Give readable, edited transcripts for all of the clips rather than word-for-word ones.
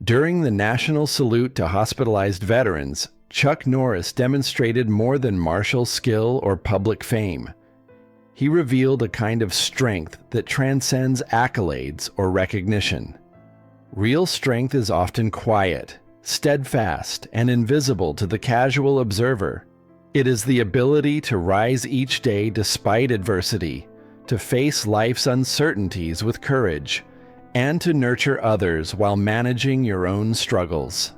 During the National Salute to Hospitalized Veterans, Chuck Norris demonstrated more than martial skill or public fame. He revealed a kind of strength that transcends accolades or recognition. Real strength is often quiet, steadfast, and invisible to the casual observer. It is the ability to rise each day despite adversity, to face life's uncertainties with courage, and to nurture others while managing your own struggles.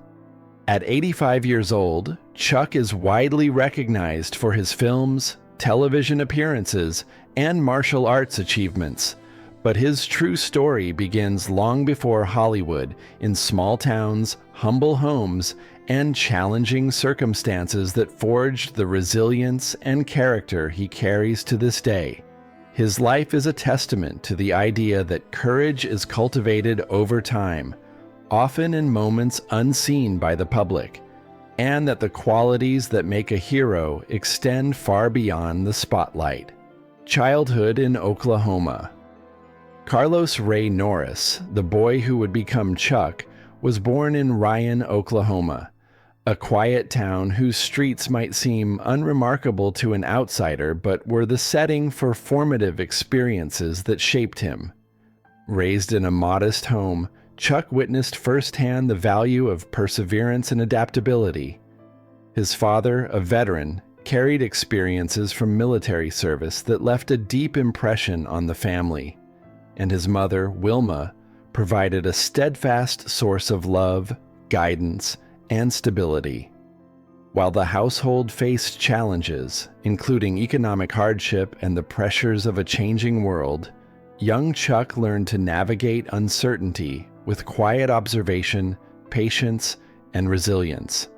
At 85 years old, Chuck is widely recognized for his films, television appearances, and martial arts achievements, but his true story begins long before Hollywood, in small towns, humble homes, and challenging circumstances that forged the resilience and character he carries to this day. His life is a testament to the idea that courage is cultivated over time, often in moments unseen by the public, and that the qualities that make a hero extend far beyond the spotlight. Childhood in Oklahoma. Carlos Ray Norris, the boy who would become Chuck, was born in Ryan, Oklahoma, a quiet town whose streets might seem unremarkable to an outsider but were the setting for formative experiences that shaped him. Raised in a modest home, Chuck witnessed firsthand the value of perseverance and adaptability. His father, a veteran, carried experiences from military service that left a deep impression on the family, and his mother, Wilma, provided a steadfast source of love, guidance, and stability. While the household faced challenges, including economic hardship and the pressures of a changing world, young Chuck learned to navigate uncertainty with quiet observation, patience, and resilience.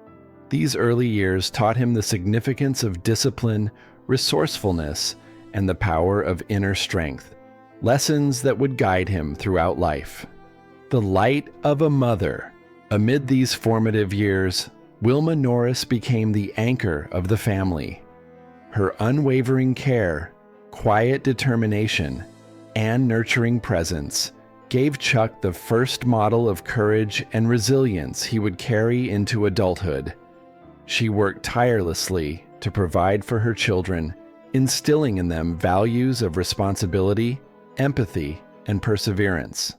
These early years taught him the significance of discipline, resourcefulness, and the power of inner strength, lessons that would guide him throughout life. The light of a mother. Amid these formative years, Wilma Norris became the anchor of the family. Her unwavering care, quiet determination, and nurturing presence gave Chuck the first model of courage and resilience he would carry into adulthood. She worked tirelessly to provide for her children, instilling in them values of responsibility, empathy, and perseverance.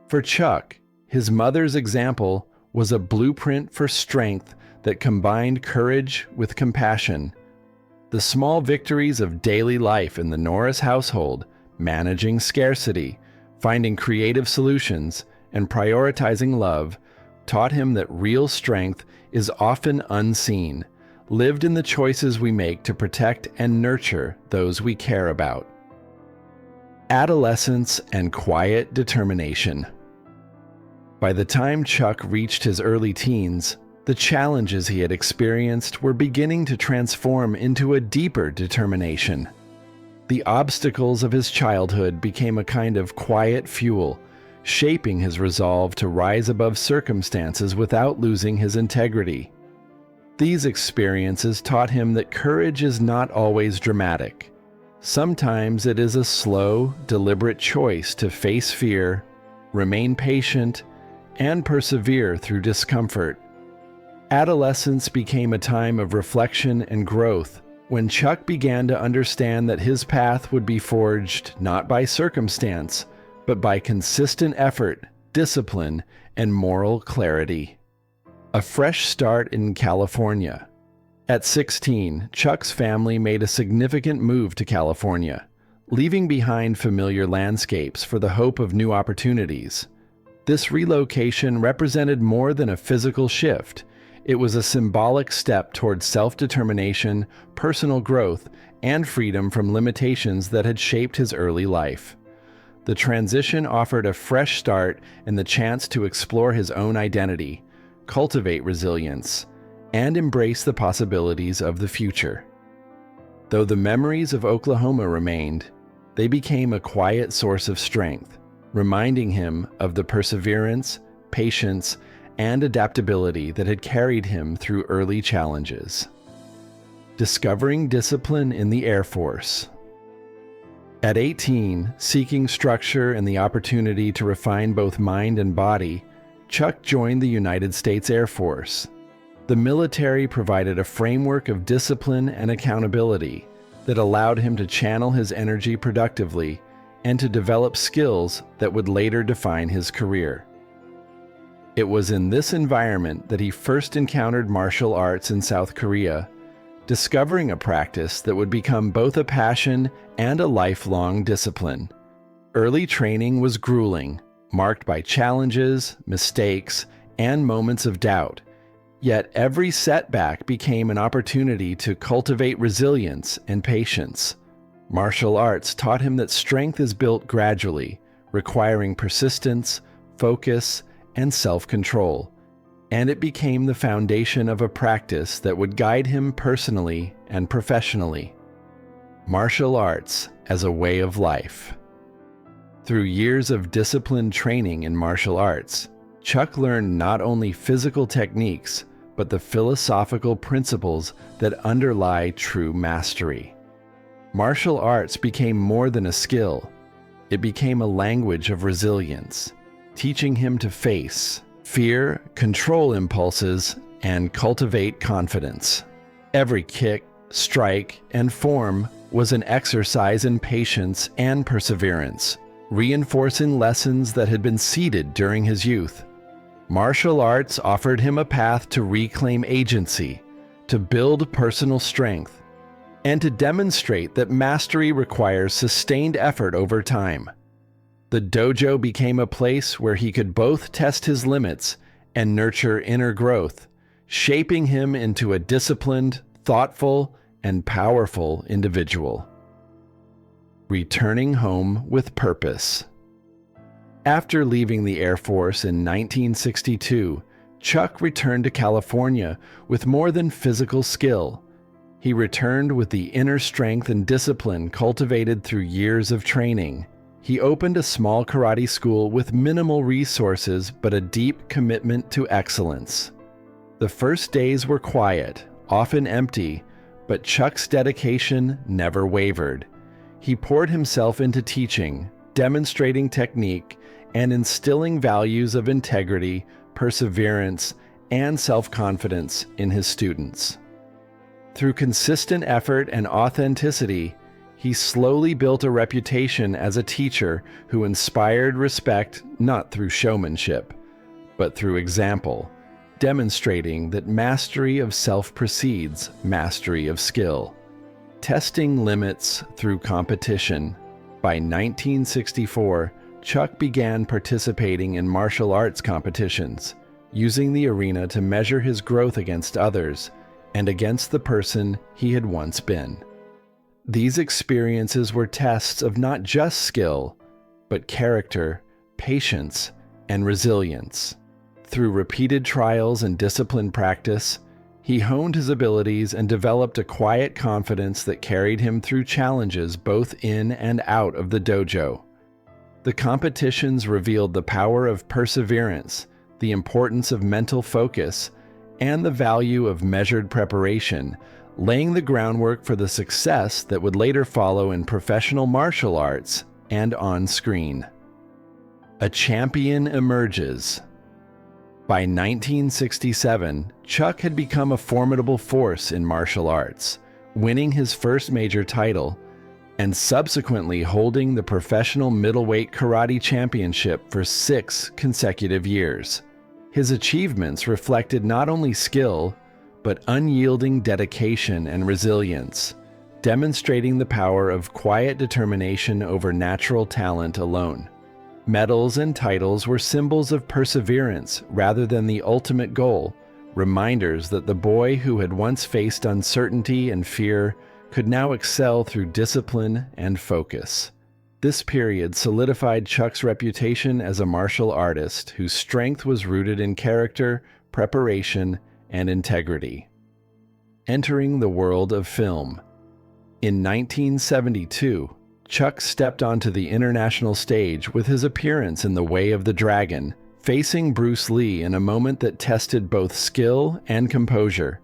For Chuck, his mother's example was a blueprint for strength that combined courage with compassion. The small victories of daily life in the Norris household, managing scarcity, finding creative solutions, and prioritizing love, taught him that real strength is often unseen, lived in the choices we make to protect and nurture those we care about. Adolescence and quiet determination. By the time Chuck reached his early teens, the challenges he had experienced were beginning to transform into a deeper determination. The obstacles of his childhood became a kind of quiet fuel, shaping his resolve to rise above circumstances without losing his integrity. These experiences taught him that courage is not always dramatic. Sometimes it is a slow, deliberate choice to face fear, remain patient, and persevere through discomfort. Adolescence became a time of reflection and growth, when Chuck began to understand that his path would be forged not by circumstance, but by consistent effort, discipline, and moral clarity. A fresh start in California. At 16, Chuck's family made a significant move to California, leaving behind familiar landscapes for the hope of new opportunities. This relocation represented more than a physical shift. It was a symbolic step towards self-determination, personal growth, and freedom from limitations that had shaped his early life. The transition offered a fresh start and the chance to explore his own identity, cultivate resilience, and embrace the possibilities of the future. Though the memories of Oklahoma remained, they became a quiet source of strength, reminding him of the perseverance, patience, and adaptability that had carried him through early challenges. Discovering discipline in the Air Force. At 18, seeking structure and the opportunity to refine both mind and body, Chuck joined the United States Air Force. The military provided a framework of discipline and accountability that allowed him to channel his energy productively and to develop skills that would later define his career. It was in this environment that he first encountered martial arts in South Korea, discovering a practice that would become both a passion and a lifelong discipline. Early training was grueling, marked by challenges, mistakes, and moments of doubt. Yet every setback became an opportunity to cultivate resilience and patience. Martial arts taught him that strength is built gradually, requiring persistence, focus, and self-control, and it became the foundation of a practice that would guide him personally and professionally. Martial arts as a way of life. Through years of disciplined training in martial arts, Chuck learned not only physical techniques, but the philosophical principles that underlie true mastery. Martial arts became more than a skill. It became a language of resilience, teaching him to face fear, control impulses, and cultivate confidence. Every kick, strike, and form was an exercise in patience and perseverance, reinforcing lessons that had been seeded during his youth. Martial arts offered him a path to reclaim agency, to build personal strength, and to demonstrate that mastery requires sustained effort over time. The dojo became a place where he could both test his limits and nurture inner growth, shaping him into a disciplined, thoughtful, and powerful individual. Returning home with purpose. After leaving the Air Force in 1962, Chuck returned to California with more than physical skill. He returned with the inner strength and discipline cultivated through years of training. He opened a small karate school with minimal resources but a deep commitment to excellence. The first days were quiet, often empty, but Chuck's dedication never wavered. He poured himself into teaching, demonstrating technique, and instilling values of integrity, perseverance, and self-confidence in his students. Through consistent effort and authenticity, he slowly built a reputation as a teacher who inspired respect not through showmanship, but through example, demonstrating that mastery of self precedes mastery of skill. Testing limits through competition. By 1964, Chuck began participating in martial arts competitions, using the arena to measure his growth against others and against the person he had once been. These experiences were tests of not just skill, but character, patience, and resilience. Through repeated trials and disciplined practice, he honed his abilities and developed a quiet confidence that carried him through challenges both in and out of the dojo. The competitions revealed the power of perseverance, the importance of mental focus, and the value of measured preparation, laying the groundwork for the success that would later follow in professional martial arts and on screen. A champion emerges. By 1967, Chuck had become a formidable force in martial arts, winning his first major title, and subsequently holding the professional middleweight karate championship for 6 consecutive years. His achievements reflected not only skill, but unyielding dedication and resilience, demonstrating the power of quiet determination over natural talent alone. Medals and titles were symbols of perseverance rather than the ultimate goal, reminders that the boy who had once faced uncertainty and fear could now excel through discipline and focus. This period solidified Chuck's reputation as a martial artist whose strength was rooted in character, preparation, and integrity. Entering the world of film. In 1972, Chuck stepped onto the international stage with his appearance in The Way of the Dragon, facing Bruce Lee in a moment that tested both skill and composure.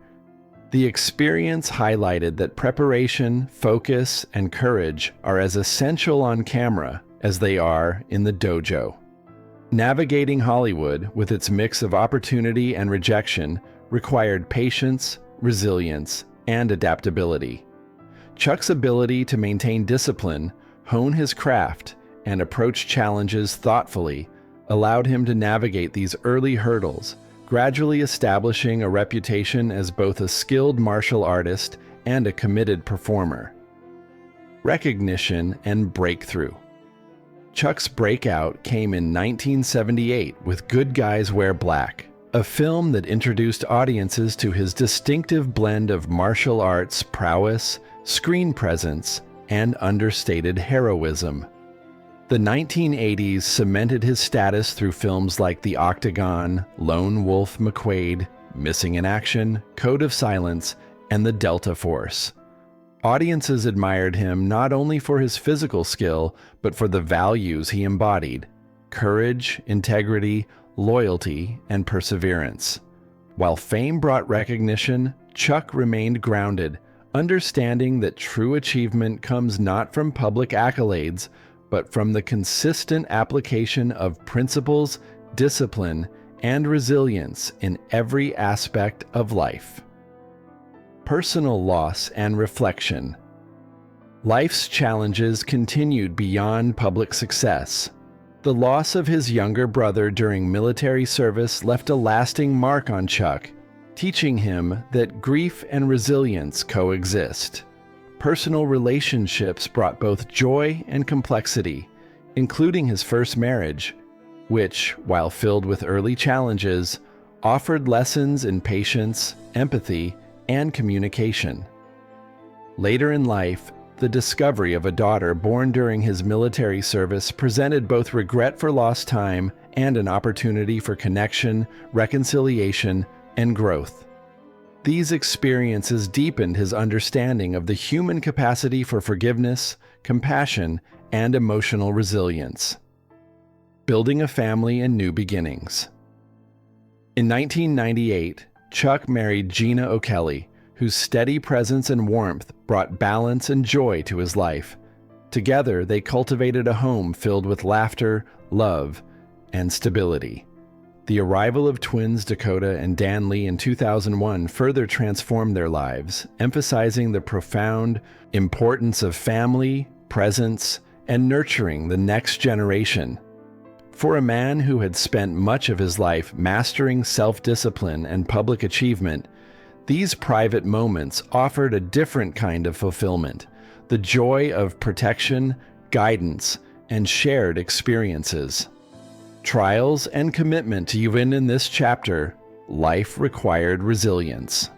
The experience highlighted that preparation, focus, and courage are as essential on camera as they are in the dojo. Navigating Hollywood, with its mix of opportunity and rejection, required patience, resilience, and adaptability. Chuck's ability to maintain discipline, hone his craft, and approach challenges thoughtfully allowed him to navigate these early hurdles, gradually establishing a reputation as both a skilled martial artist and a committed performer. Recognition and breakthrough. Chuck's breakout came in 1978 with Good Guys Wear Black, a film that introduced audiences to his distinctive blend of martial arts prowess, screen presence, and understated heroism. The 1980s cemented his status through films like The Octagon, Lone Wolf McQuade, Missing in Action, Code of Silence, and The Delta Force. Audiences admired him not only for his physical skill, but for the values he embodied: courage, integrity, loyalty, and perseverance. While fame brought recognition, Chuck remained grounded, understanding that true achievement comes not from public accolades, but from the consistent application of principles, discipline, and resilience in every aspect of life. Personal loss and reflection. Life's challenges continued beyond public success. The loss of his younger brother during military service left a lasting mark on Chuck, teaching him that grief and resilience coexist. Personal relationships brought both joy and complexity, including his first marriage, which, while filled with early challenges, offered lessons in patience, empathy, and communication. Later in life, the discovery of a daughter born during his military service presented both regret for lost time and an opportunity for connection, reconciliation, and growth. These experiences deepened his understanding of the human capacity for forgiveness, compassion, and emotional resilience. Building a family and new beginnings. In 1998, Chuck married Gina O'Kelly, whose steady presence and warmth brought balance and joy to his life. Together, they cultivated a home filled with laughter, love, and stability. The arrival of twins Dakota and Dan Lee in 2001 further transformed their lives, emphasizing the profound importance of family, presence, and nurturing the next generation. For a man who had spent much of his life mastering self-discipline and public achievement, these private moments offered a different kind of fulfillment, the joy of protection, guidance, and shared experiences. Trials and commitment to even in this chapter, life required resilience.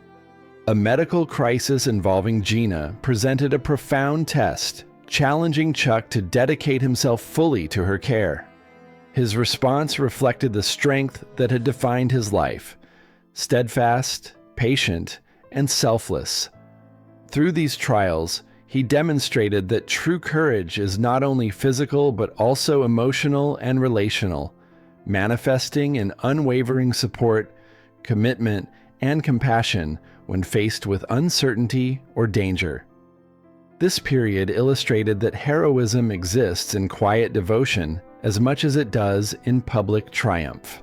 A medical crisis involving Gina presented a profound test, challenging Chuck to dedicate himself fully to her care. His response reflected the strength that had defined his life: steadfast, patient, and selfless. Through these trials, he demonstrated that true courage is not only physical but also emotional and relational, manifesting in unwavering support, commitment, and compassion when faced with uncertainty or danger. This period illustrated that heroism exists in quiet devotion as much as it does in public triumph.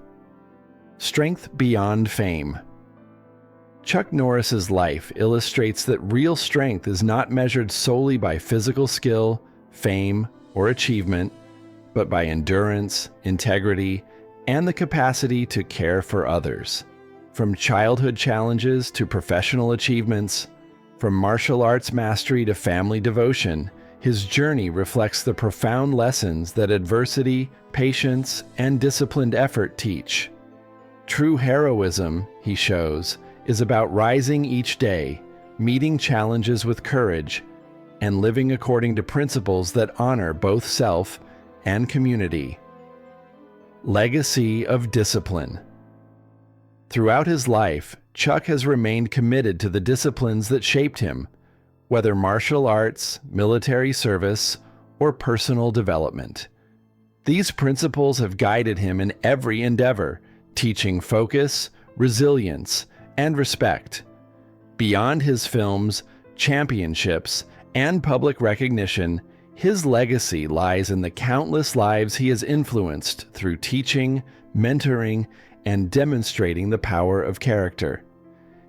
Strength beyond fame. Chuck Norris's life illustrates that real strength is not measured solely by physical skill, fame, or achievement, but by endurance, integrity, and the capacity to care for others. From childhood challenges to professional achievements, from martial arts mastery to family devotion, his journey reflects the profound lessons that adversity, patience, and disciplined effort teach. True heroism, he shows, is about rising each day, meeting challenges with courage, and living according to principles that honor both self and community. Legacy of discipline. Throughout his life, Chuck has remained committed to the disciplines that shaped him, whether martial arts, military service, or personal development. These principles have guided him in every endeavor, teaching focus, resilience, and respect. Beyond his films, championships, and public recognition, His legacy lies in the countless lives he has influenced through teaching, mentoring, and demonstrating the power of character.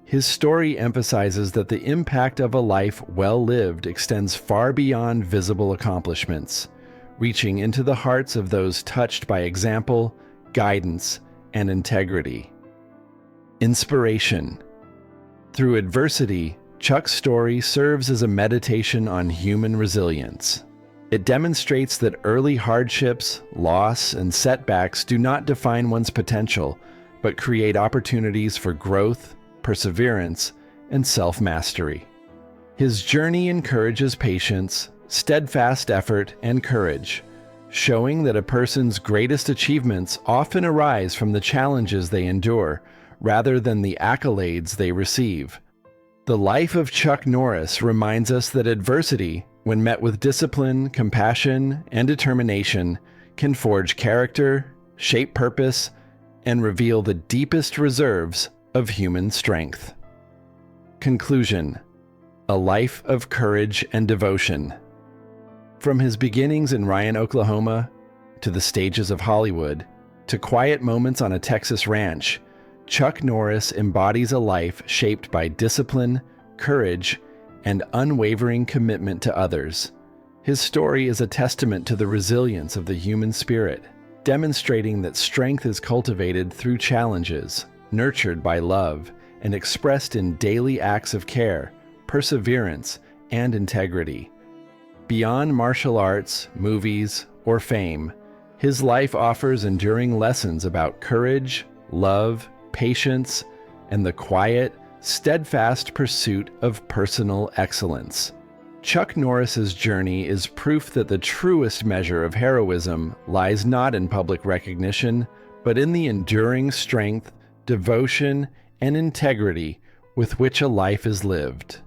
His story emphasizes that the impact of a life well lived extends far beyond visible accomplishments, reaching into the hearts of those touched by example, guidance, and integrity. Inspiration. Through adversity, Chuck's story serves as a meditation on human resilience. It demonstrates that early hardships, loss, and setbacks do not define one's potential, but create opportunities for growth, perseverance, and self-mastery. His journey encourages patience, steadfast effort, and courage, showing that a person's greatest achievements often arise from the challenges they endure, rather than the accolades they receive. The life of Chuck Norris reminds us that adversity, when met with discipline, compassion, and determination, can forge character, shape purpose, and reveal the deepest reserves of human strength. Conclusion. A life of courage and devotion. From his beginnings in Ryan, Oklahoma, to the stages of Hollywood, to quiet moments on a Texas ranch, Chuck Norris embodies a life shaped by discipline, courage, and unwavering commitment to others. His story is a testament to the resilience of the human spirit, demonstrating that strength is cultivated through challenges, nurtured by love, and expressed in daily acts of care, perseverance, and integrity. Beyond martial arts, movies, or fame, his life offers enduring lessons about courage, love, patience, and the quiet, steadfast pursuit of personal excellence. Chuck Norris's journey is proof that the truest measure of heroism lies not in public recognition, but in the enduring strength, devotion, and integrity with which a life is lived.